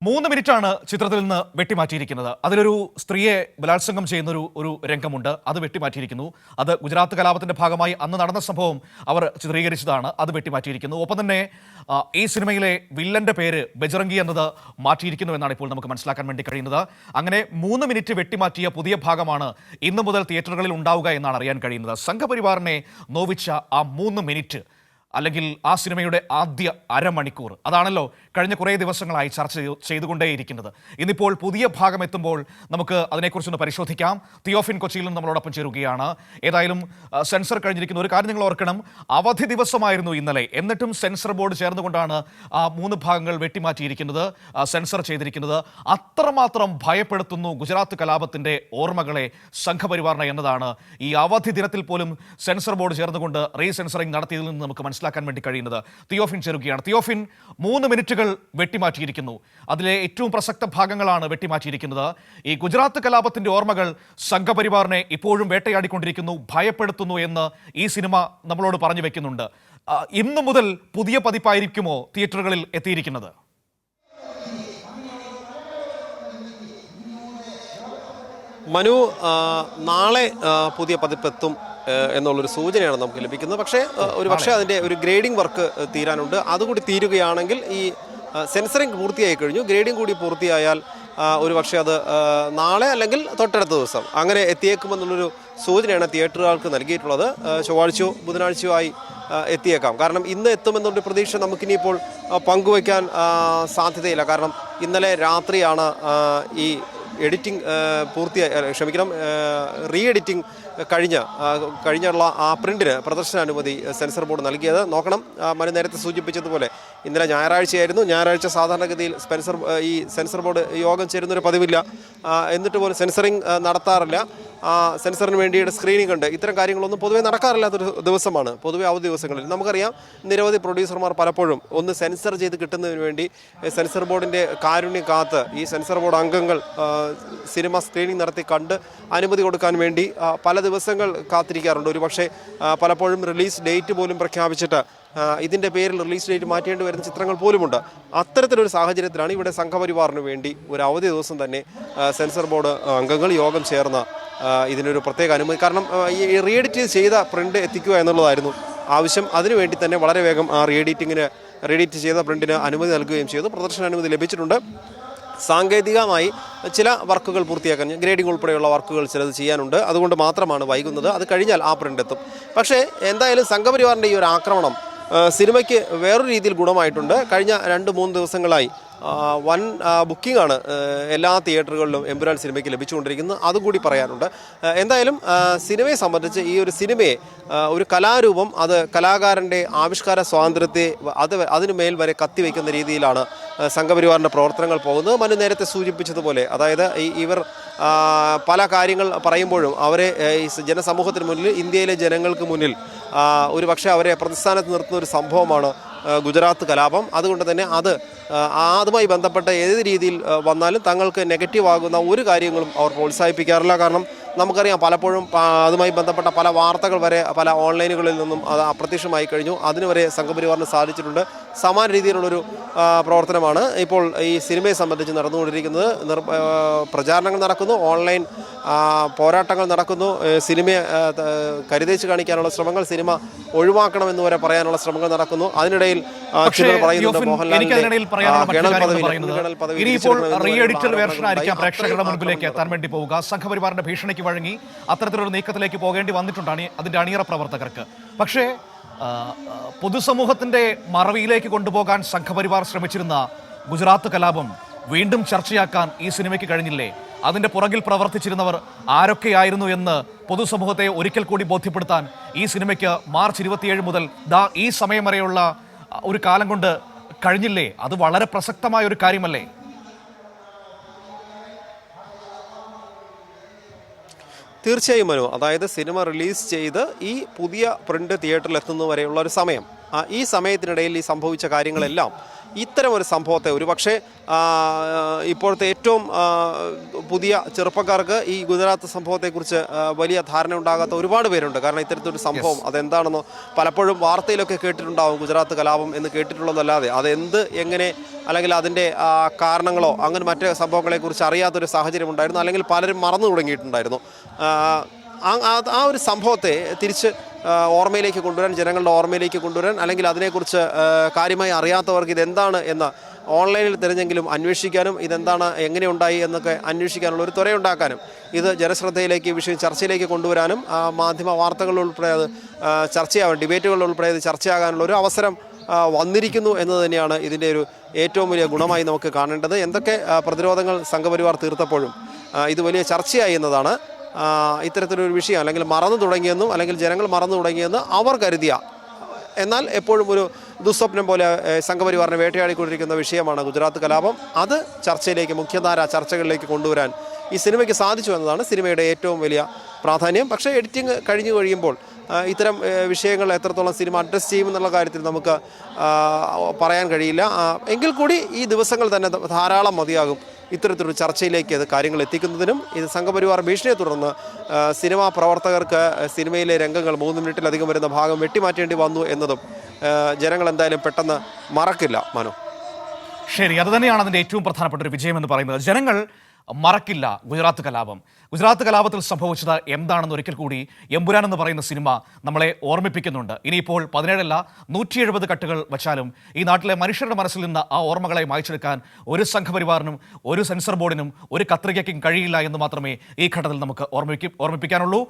3 മിനിറ്റാണ് ചിത്രത്തിൽ നിന്ന് വെട്ടിമാറ്റിയിരിക്കുന്നത്. അതിലൊരു സ്ത്രീയെ ബലാത്സംഗം ചെയ്യുന്ന ഒരു രംഗമുണ്ട്. അത് വെട്ടിമാറ്റിയിരിക്കുന്നു. അത് ഗുജറാത്ത് കലാപത്തിന്റെ ഭാഗമായി അന്ന് നടന്ന സംഭവം അവർ ചിത്രീകരിച്ചതാണ്. അത് വെട്ടിമാറ്റിയിരിക്കുന്നു. ഒപ്പം തന്നെ ഈ സിനിമയിലെ വില്ലന്റെ പേര് ബജ്റംഗി എന്നത് മാറ്റിയിരിക്കുന്നു എന്നാണ് ഇപ്പോൾ നമുക്ക് മനസ്സിലാക്കാൻ വേണ്ടി കഴിയുന്നത്. അങ്ങനെ 3 മിനിറ്റ് വെട്ടിമാറ്റിയ പുതിയ ഭാഗമാണ് ഇന്നു മുതൽ തിയേറ്ററുകളിൽ ഉണ്ടാവുക എന്നാണ് അറിയാൻ കഴിയുന്നത്. സംഘപരിവാറിനെ നോവിച്ച ആ 3 മിനിറ്റ് അല്ലെങ്കിൽ ആ സിനിമയുടെ ആദ്യ അരമണിക്കൂർ അതാണല്ലോ കഴിഞ്ഞ കുറേ ദിവസങ്ങളായി ചർച്ച ചെയ്തുകൊണ്ടേയിരിക്കുന്നത്. ഇന്നിപ്പോൾ പുതിയ ഭാഗം എത്തുമ്പോൾ നമുക്ക് അതിനെക്കുറിച്ചൊന്ന് പരിശോധിക്കാം. തിയോഫിൻ കൊച്ചിയിൽ നിന്ന് നമ്മളോടൊപ്പം ചേരുകയാണ്. ഏതായാലും സെൻസർ കഴിഞ്ഞിരിക്കുന്ന ഒരു കാര്യം നിങ്ങൾ ഓർക്കണം, അവധി ദിവസമായിരുന്നു ഇന്നലെ. എന്നിട്ടും സെൻസർ ബോർഡ് ചേർന്നുകൊണ്ടാണ് ആ 3 ഭാഗങ്ങൾ വെട്ടിമാറ്റിയിരിക്കുന്നത്, സെൻസർ ചെയ്തിരിക്കുന്നത്. അത്രമാത്രം ഭയപ്പെടുത്തുന്നു ഗുജറാത്ത് കലാപത്തിന്റെ ഓർമ്മകളെ സംഘപരിവാറിനെ എന്നതാണ് ഈ അവധി ദിനത്തിൽ പോലും സെൻസർ ബോർഡ് ചേർന്നുകൊണ്ട് റീസെൻസറിംഗ് നടത്തിയതിൽ നിന്ന് നമുക്ക് മനസ്സിലാക്കാൻ വേണ്ടി കഴിയുന്നത്. തിയോഫിൻ ചേരുകയാണ്. തിയോഫിൻ, 3 മിനിറ്റുകൾ വെട്ടിമാറ്റിയിരിക്കുന്നു. അതിലെ ഏറ്റവും പ്രസക്ത ഭാഗങ്ങളാണ് വെട്ടിമാറ്റിയിരിക്കുന്നത്. ഈ ഗുജറാത്ത് കലാപത്തിന്റെ ഓർമ്മകൾ സംഘപരിവാറിനെ ഇപ്പോഴും വേട്ടയാടിക്കൊണ്ടിരിക്കുന്നു, ഭയപ്പെടുത്തുന്നു എന്ന് ഈ സിനിമ നമ്മളോട് പറഞ്ഞു വെക്കുന്നുണ്ട്. ഇന്നു മുതൽ പുതിയ പതിപ്പായിരിക്കുമോ തിയേറ്ററുകളിൽ എത്തിയിരിക്കുന്നത്? മനു, നാളെ പുതിയ പതിപ്പെത്തും എന്നുള്ളൊരു സൂചനയാണ് നമുക്ക് ലഭിക്കുന്നത്. പക്ഷേ അതിൻ്റെ ഒരു ഗ്രേഡിംഗ് വർക്ക് തീരാനുണ്ട്. അതുകൂടി തീരുകയാണെങ്കിൽ ഈ സെൻസറിങ് പൂർത്തിയായി കഴിഞ്ഞു. ഗ്രേഡിംഗ് കൂടി പൂർത്തിയായാൽ ഒരു പക്ഷേ അത് നാളെ അല്ലെങ്കിൽ തൊട്ടടുത്ത ദിവസം അങ്ങനെ എത്തിയേക്കുമെന്നുള്ളൊരു സൂചനയാണ് തിയേറ്ററുകൾക്ക് നൽകിയിട്ടുള്ളത്. ചൊവ്വാഴ്ചയോ ബുധനാഴ്ചയോ ആയി എത്തിയേക്കാം. കാരണം ഇന്ന് എത്തുമെന്നുള്ള പ്രതീക്ഷ നമുക്കിനിയിപ്പോൾ പങ്കുവയ്ക്കാൻ സാധ്യതയില്ല. കാരണം ഇന്നലെ രാത്രിയാണ് ഈ എഡിറ്റിംഗ് റീ എഡിറ്റിംഗ് കഴിഞ്ഞുള്ള ആ പ്രിന്റിന് പ്രദർശനാനുമതി സെൻസർ ബോർഡ് നൽകിയത്. നോക്കണം, മനു നേരത്തെ സൂചിപ്പിച്ചതുപോലെ ഇന്നലെ ഞായറാഴ്ചയായിരുന്നു. ഞായറാഴ്ച സാധാരണഗതിയിൽ ഈ സെൻസർ ബോർഡ് യോഗം ചേരുന്നൊരു പതിവില്ല. എന്നിട്ട് പോലും സെൻസറിങ് നടത്താറില്ല. സെൻസറിന് വേണ്ടിയിട്ട് സ്ക്രീനിങ് ഉണ്ട്. ഇത്തരം കാര്യങ്ങളൊന്നും പൊതുവേ നടക്കാറില്ലാത്തൊരു ദിവസമാണ് പൊതുവെ അവധി ദിവസങ്ങളിൽ. നമുക്കറിയാം, നിരവധി പ്രൊഡ്യൂസർമാർ പലപ്പോഴും ഒന്ന് സെൻസർ ചെയ്ത് കിട്ടുന്നതിന് വേണ്ടി സെൻസർ ബോർഡിൻ്റെ കാരുണ്യം കാത്ത് ഈ സെൻസർ ബോർഡ് അംഗങ്ങൾ സിനിമ സ്ക്രീനിങ് നടത്തി കണ്ട് അനുമതി കൊടുക്കാൻ വേണ്ടി പല ദിവസങ്ങൾ കാത്തിരിക്കാറുണ്ട്. ഒരു പക്ഷേ പലപ്പോഴും റിലീസ് ഡേറ്റ് പോലും പ്രഖ്യാപിച്ചിട്ട് ഇതിൻ്റെ പേരിൽ റിലീസ് ഡേറ്റ് മാറ്റേണ്ടി വരുന്ന ചിത്രങ്ങൾ പോലുമുണ്ട്. അത്തരത്തിലൊരു സാഹചര്യത്തിലാണ് ഇവിടെ സംഘപരിവാറിന് വേണ്ടി ഒരു അവധി ദിവസം തന്നെ സെൻസർ ബോർഡ് അംഗങ്ങൾ യോഗം ചേർന്ന് ഇതിനൊരു പ്രത്യേക അനുമതി. കാരണം ഈ റീ എഡിറ്റ് ചെയ്ത പ്രിൻ്റ് എത്തിക്കുക എന്നുള്ളതായിരുന്നു ആവശ്യം. അതിനുവേണ്ടി തന്നെ വളരെ വേഗം ആ റീ എഡിറ്റ് ചെയ്ത പ്രിൻറ്റിന് അനുമതി നൽകുകയും ചെയ്തു. പ്രദർശനാനുമതി ലഭിച്ചിട്ടുണ്ട്. സാങ്കേതികമായി ചില വർക്കുകൾ പൂർത്തിയാക്കാൻ, ഗ്രേഡിംഗ് ഉൾപ്പെടെയുള്ള വർക്കുകൾ ചിലത് ചെയ്യാനുണ്ട്. അതുകൊണ്ട് മാത്രമാണ് വൈകുന്നത്. അത് കഴിഞ്ഞാൽ ആ പ്രിൻ്റ് എത്തും. പക്ഷേ എന്തായാലും സംഘപരിവാറിൻ്റെ ഈ ഒരു ആക്രമണം സിനിമയ്ക്ക് വേറൊരു രീതിയിൽ ഗുണമായിട്ടുണ്ട്. കഴിഞ്ഞ 2-3 ദിവസങ്ങളായി വൻ ബുക്കിംഗ് ആണ് എല്ലാ തിയേറ്ററുകളിലും എമ്പുരാൻ സിനിമയ്ക്ക് ലഭിച്ചുകൊണ്ടിരിക്കുന്നത്. അതുകൂടി പറയാനുണ്ട്. എന്തായാലും സിനിമയെ സംബന്ധിച്ച് ഈ ഒരു സിനിമയെ ഒരു കലാരൂപം, അത് കലാകാരൻ്റെ ആവിഷ്കാര സ്വാതന്ത്ര്യത്തെ അതിനു മേൽ വരെ കത്തിവെക്കുന്ന രീതിയിലാണ് സംഘപരിവാറിൻ്റെ പ്രവർത്തനങ്ങൾ പോകുന്നത്. മനു നേരത്തെ സൂചിപ്പിച്ചതുപോലെ, അതായത് ഇവർ പല കാര്യങ്ങൾ പറയുമ്പോഴും അവരെ ഈ ജനസമൂഹത്തിന് മുന്നിൽ, ഇന്ത്യയിലെ ജനങ്ങൾക്ക് മുന്നിൽ ഒരു പക്ഷേ അവരെ പ്രതിസ്ഥാനത്ത് നിർത്തുന്ന ഒരു സംഭവമാണ് ഗുജറാത്ത് കലാപം. അതുകൊണ്ട് തന്നെ അതുമായി ബന്ധപ്പെട്ട ഏത് രീതിയിൽ വന്നാലും തങ്ങൾക്ക് നെഗറ്റീവ് ആകുന്ന ഒരു കാര്യങ്ങളും അവർ പ്രോത്സാഹിപ്പിക്കാറില്ല. കാരണം നമുക്കറിയാം, പലപ്പോഴും അതുമായി ബന്ധപ്പെട്ട പല വാർത്തകൾ വരെ പല ഓൺലൈനുകളിൽ നിന്നും അത് അപ്രത്യക്ഷമായി കഴിഞ്ഞു. അതിനുവരെ സംഘപരിവാറിന് സാധിച്ചിട്ടുണ്ട്. സമാന രീതിയിലുള്ളൊരു പ്രവർത്തനമാണ് ഇപ്പോൾ ഈ സിനിമയെ സംബന്ധിച്ച് നടന്നുകൊണ്ടിരിക്കുന്നത്. പ്രചാരണങ്ങൾ നടക്കുന്നു, ഓൺലൈൻ പോരാട്ടങ്ങൾ നടക്കുന്നു, സിനിമയെ കരുതേച്ച് കാണിക്കാനുള്ള ശ്രമങ്ങൾ, സിനിമ ഒഴിവാക്കണമെന്ന് വരെ പറയാനുള്ള ശ്രമങ്ങൾ നടക്കുന്നു. അതിനിടയിൽ ചിലർ പറയുന്നുണ്ട് മോഹൻലാലിന്റെ പ്രേക്ഷകരുടെ മുൻപിലേക്ക് എത്താൻ വേണ്ടി പോവുക. സംഘപരിവാറിന്റെ ഭീഷണിക്ക് വഴങ്ങി അത്തരത്തിലൊരു നീക്കത്തിലേക്ക് പോകേണ്ടി വന്നിട്ടുണ്ട് അതിന്റെ അണിയറ പ്രവർത്തകർക്ക്. പക്ഷേ പൊതുസമൂഹത്തിന്റെ മറവിയിലേക്ക് കൊണ്ടുപോകാൻ സംഘപരിവാർ ശ്രമിച്ചിരുന്ന ഗുജറാത്ത് കലാപം വീണ്ടും ചർച്ചയാക്കാൻ ഈ സിനിമയ്ക്ക് കഴിഞ്ഞില്ലേ? അതിന്റെ പുറകിൽ പ്രവർത്തിച്ചിരുന്നവർ ആരൊക്കെയായിരുന്നു എന്ന് പൊതുസമൂഹത്തെ ഒരിക്കൽ കൂടി ബോധ്യപ്പെടുത്താൻ ഈ സിനിമയ്ക്ക് മാർച്ച് 27 മുതൽ ഈ സമയം വരെയുള്ള ഒരു കാലം കൊണ്ട് കഴിഞ്ഞില്ലേ? അത് വളരെ പ്രസക്തമായ ഒരു കാര്യമല്ലേ? തീർച്ചയായും മനു, അതായത് സിനിമ റിലീസ് ചെയ്ത് ഈ പുതിയ പ്രിന്റ് തിയേറ്ററിൽ എത്തുന്നവരെയുള്ള ഒരു സമയം, ഈ സമയത്തിനിടയിൽ ഈ സംഭവിച്ച കാര്യങ്ങളെല്ലാം ഇത്തരം ഒരു സംഭവത്തെ ഒരുപക്ഷെ ഇപ്പോഴത്തെ ഏറ്റവും പുതിയ ചെറുപ്പക്കാർക്ക് ഈ ഗുജറാത്ത് സംഭവത്തെക്കുറിച്ച് വലിയ ധാരണ ഉണ്ടാകാത്ത ഒരുപാട് പേരുണ്ട്. കാരണം ഇത്തരത്തിലൊരു സംഭവം അതെന്താണെന്നോ പലപ്പോഴും വാർത്തയിലൊക്കെ കേട്ടിട്ടുണ്ടാവും, ഗുജറാത്ത് കലാപം എന്ന് കേട്ടിട്ടുള്ളതല്ലാതെ അതെന്ത് എങ്ങനെ അല്ലെങ്കിൽ അതിൻ്റെ കാരണങ്ങളോ അങ്ങനെ മറ്റ് സംഭവങ്ങളെക്കുറിച്ച് അറിയാത്തൊരു സാഹചര്യം ഉണ്ടായിരുന്നു. അല്ലെങ്കിൽ പലരും മറന്നു തുടങ്ങിയിട്ടുണ്ടായിരുന്നു. ആ ഒരു സംഭവത്തെ തിരിച്ച് ഓർമ്മയിലേക്ക് കൊണ്ടുവരാൻ, ജനങ്ങളുടെ ഓർമ്മയിലേക്ക് കൊണ്ടുവരാൻ, അല്ലെങ്കിൽ അതിനെക്കുറിച്ച് കാര്യമായി അറിയാത്തവർക്ക് ഇതെന്താണ് എന്ന് ഓൺലൈനിൽ തിരഞ്ഞെങ്കിലും അന്വേഷിക്കാനും, ഇതെന്താണ് എങ്ങനെ ഉണ്ടായി എന്നൊക്കെ അന്വേഷിക്കാനുള്ള ഒരു ത്വരയുണ്ടാക്കാനും, ഇത് ജനശ്രദ്ധയിലേക്ക് വിഷയം ചർച്ചയിലേക്ക് കൊണ്ടുവരാനും മാധ്യമ വാർത്തകളിലുൾപ്പെടെ അത് ചർച്ചയാവാൻ, ഡിബേറ്റുകളിലുൾപ്പെടെ അത് ചർച്ചയാകാനുള്ള ഒരു അവസരം വന്നിരിക്കുന്നു എന്നത് തന്നെയാണ് ഇതിൻ്റെ ഒരു ഏറ്റവും വലിയ ഗുണമായി നമുക്ക് കാണേണ്ടത്. എന്തൊക്കെ പ്രതിരോധങ്ങൾ സംഘപരിവാർ തീർത്തപ്പോഴും ഇത് വലിയ ചർച്ചയായി എന്നതാണ്. ഇത്തരത്തിലൊരു വിഷയം അല്ലെങ്കിൽ മറന്നു തുടങ്ങിയെന്നും അല്ലെങ്കിൽ ജനങ്ങൾ മറന്നു തുടങ്ങിയെന്ന് അവർ കരുതിയ, എന്നാൽ എപ്പോഴും ഒരു ദുസ്വപ്നം പോലെ സംഘപരിവാറിനെ വേട്ടയാടിക്കൊണ്ടിരിക്കുന്ന വിഷയമാണ് ഗുജറാത്ത് കലാപം. അത് ചർച്ചയിലേക്ക്, മുഖ്യധാര ചർച്ചകളിലേക്ക് കൊണ്ടുവരാൻ ഈ സിനിമയ്ക്ക് സാധിച്ചു എന്നതാണ് സിനിമയുടെ ഏറ്റവും വലിയ പ്രാധാന്യം. പക്ഷേ എഡിറ്റിംഗ് കഴിഞ്ഞു കഴിയുമ്പോൾ ഇത്തരം വിഷയങ്ങൾ എത്രത്തോളം സിനിമ അഡ്രസ്സ് ചെയ്യുമെന്നുള്ള കാര്യത്തിൽ നമുക്ക് പറയാൻ കഴിയില്ല. എങ്കിൽ കൂടി ഈ ദിവസങ്ങൾ തന്നെ ധാരാളം മതിയാകും ഇത്തരത്തിലൊരു ചർച്ചയിലേക്ക് അത് കാര്യങ്ങൾ എത്തിക്കുന്നതിനും. ഇത് സംഘപരിവാർ ഭീഷണിയെ തുടർന്ന് സിനിമാ പ്രവർത്തകർക്ക് സിനിമയിലെ രംഗങ്ങൾ 3 മിനിറ്റിലധികം വരുന്ന ഭാഗം വെട്ടിമാറ്റേണ്ടി വന്നു എന്നതും ജനങ്ങൾ എന്തായാലും പെട്ടെന്ന് മറക്കില്ല. മനു, ശരി, അത് തന്നെയാണ് അതിൻ്റെ ഏറ്റവും പ്രധാനപ്പെട്ട ഒരു വിജയം എന്ന് പറയുന്നത്. ജനങ്ങൾ മറക്കില്ല ഗുജറാത്ത് കലാപം. ഗുജറാത്ത് കലാപത്തിൽ സംഭവിച്ചത് എന്താണെന്ന് ഒരിക്കൽ കൂടി എമ്പുരാൻ എന്ന് പറയുന്ന സിനിമ നമ്മളെ ഓർമ്മിപ്പിക്കുന്നുണ്ട്. ഇനിയിപ്പോൾ 17 170 കട്ടുകൾ വച്ചാലും ഈ നാട്ടിലെ മനുഷ്യരുടെ മനസ്സിൽ നിന്ന് ആ ഓർമ്മകളെ മായ്ച്ചെടുക്കാൻ ഒരു സംഘപരിവാറിനും ഒരു സെൻസർ ബോർഡിനും ഒരു കത്രികയ്ക്കും കഴിയില്ല എന്ന് മാത്രമേ ഈ ഘട്ടത്തിൽ നമുക്ക് ഓർമ്മിപ്പിക്കാനുള്ളൂ.